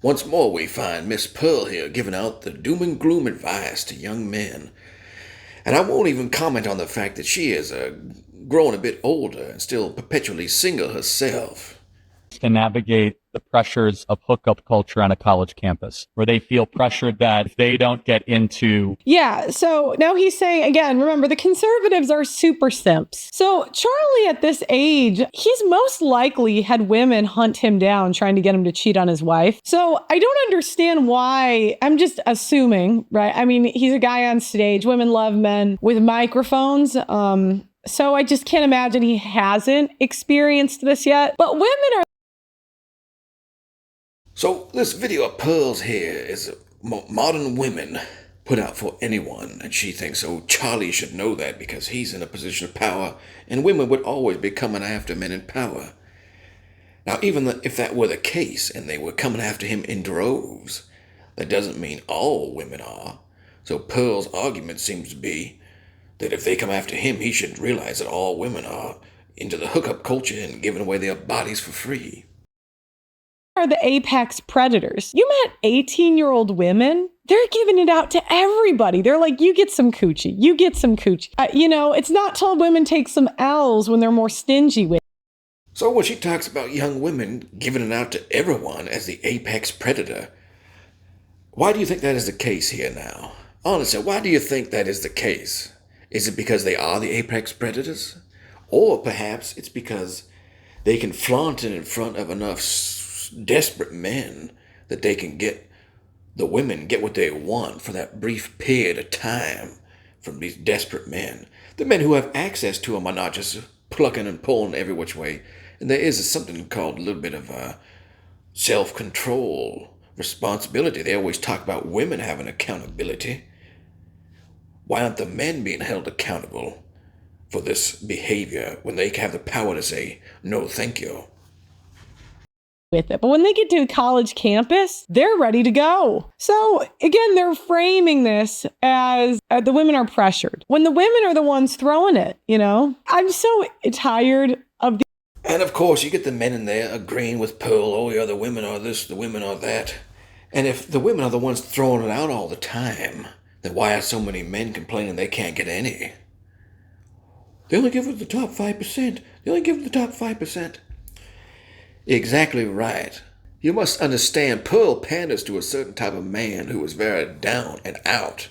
Once more we find Miss Pearl here giving out the doom and gloom advice to young men. And I won't even comment on the fact that she is grown a bit older and still perpetually single herself. To navigate the pressures of hookup culture on a college campus, where they feel pressured that if they don't get into. Yeah, so now he's saying, again, remember, the conservatives are super simps. So Charlie at this age, he's most likely had women hunt him down trying to get him to cheat on his wife. So I don't understand why. I'm just assuming, right? I mean, he's a guy on stage. Women love men with microphones. So I just can't imagine he hasn't experienced this yet. But women are. So this video of Pearl's here is modern women put out for anyone, and she thinks, oh, Charlie should know that because he's in a position of power, and women would always be coming after men in power. Now, even if that were the case, and they were coming after him in droves, that doesn't mean all women are. So Pearl's argument seems to be that if they come after him, he should realize that all women are into the hookup culture and giving away their bodies for free. Are the apex predators. You met 18-year-old women? They're giving it out to everybody. They're like, you get some coochie. You get some coochie. It's not till women take some L's when they're more stingy with. So when she talks about young women giving it out to everyone as the apex predator, why do you think that is the case here now? Honestly, why do you think that is the case? Is it because they are the apex predators? Or perhaps it's because they can flaunt it in front of enough desperate men that they can get the women get what they want for that brief period of time from these desperate men. The men who have access to them are not just plucking and pulling every which way. And there is something called a little bit of self-control, responsibility. They always talk about women having accountability. Why aren't the men being held accountable for this behavior when they have the power to say, no, thank you? With it. But when they get to a college campus, they're ready to go. So again, they're framing this as the women are pressured when the women are the ones throwing it, I'm so tired of the. And of course, you get the men in there agreeing with Pearl, oh yeah, the women are this, the women are that. And if the women are the ones throwing it out all the time, then why are so many men complaining they can't get any? They only give it the top 5%. They only give it the top 5%. Exactly right. You must understand, Pearl panders to a certain type of man who is very down and out,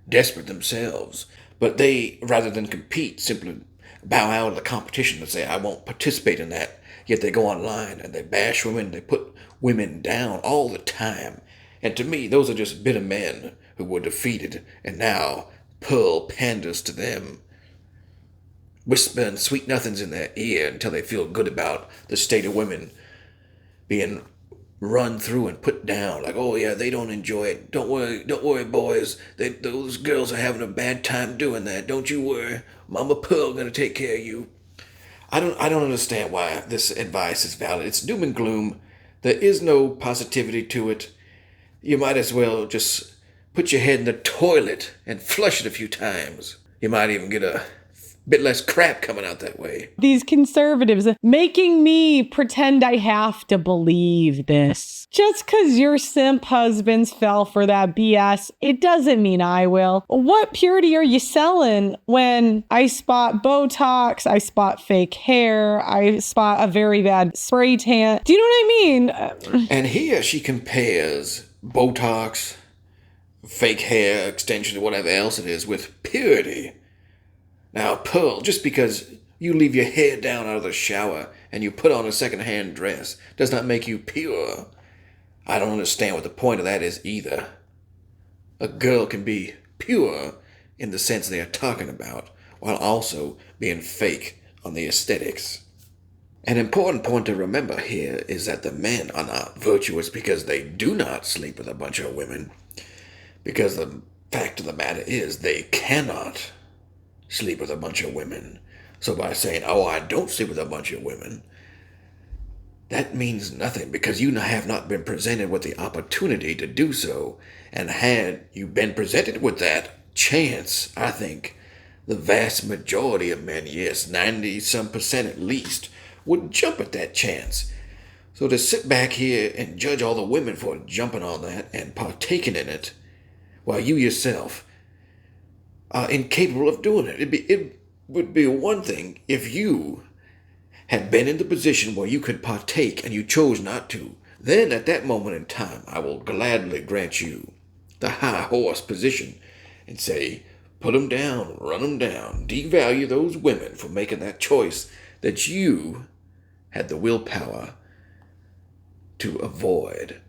desperate themselves. But they, rather than compete, simply bow out of the competition and say, I won't participate in that. Yet they go online and they bash women, they put women down all the time. And to me, those are just bitter men who were defeated, and now Pearl panders to them, whispering sweet nothings in their ear until they feel good about the state of women being run through and put down. Like, oh yeah, they don't enjoy it. Don't worry, boys. Those girls are having a bad time doing that. Don't you worry. Mama Pearl gonna take care of you. I don't understand why this advice is valid. It's doom and gloom. There is no positivity to it. You might as well just put your head in the toilet and flush it a few times. You might even get a bit less crap coming out that way. These conservatives making me pretend I have to believe this. Just because your simp husbands fell for that BS, it doesn't mean I will. What purity are you selling when I spot Botox, I spot fake hair, I spot a very bad spray tan? Do you know what I mean? And here she compares Botox, fake hair extension, whatever else it is, with purity. Now, Pearl, just because you leave your hair down out of the shower and you put on a second-hand dress does not make you pure. I don't understand what the point of that is either. A girl can be pure in the sense they are talking about, while also being fake on the aesthetics. An important point to remember here is that the men are not virtuous because they do not sleep with a bunch of women. Because the fact of the matter is they cannot sleep with a bunch of women. So by saying, oh, I don't sleep with a bunch of women, that means nothing because you have not been presented with the opportunity to do so. And had you been presented with that chance, I think the vast majority of men, yes, 90-some% at least, would jump at that chance. So to sit back here and judge all the women for jumping on that and partaking in it, while you yourself are incapable of doing it. It would be one thing if you had been in the position where you could partake and you chose not to. Then at that moment in time, I will gladly grant you the high horse position and say, put them down, run them down, devalue those women for making that choice that you had the willpower to avoid,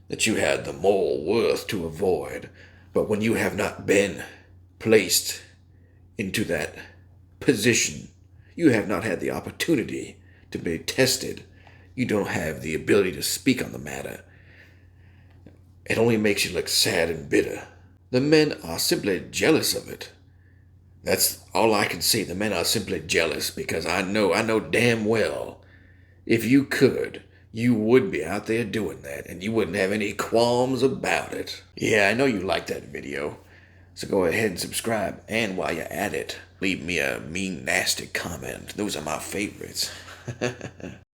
that you had the moral worth to avoid. But when you have not been placed into that position, you have not had the opportunity to be tested, you don't have the ability to speak on the matter, it only makes you look sad and bitter. The men are simply jealous of it. That's all I can say. The men are simply jealous because I know damn well if you could, you would be out there doing that and you wouldn't have any qualms about it. Yeah, I know you liked that video. So go ahead and subscribe, and while you're at it, leave me a mean, nasty comment. Those are my favorites.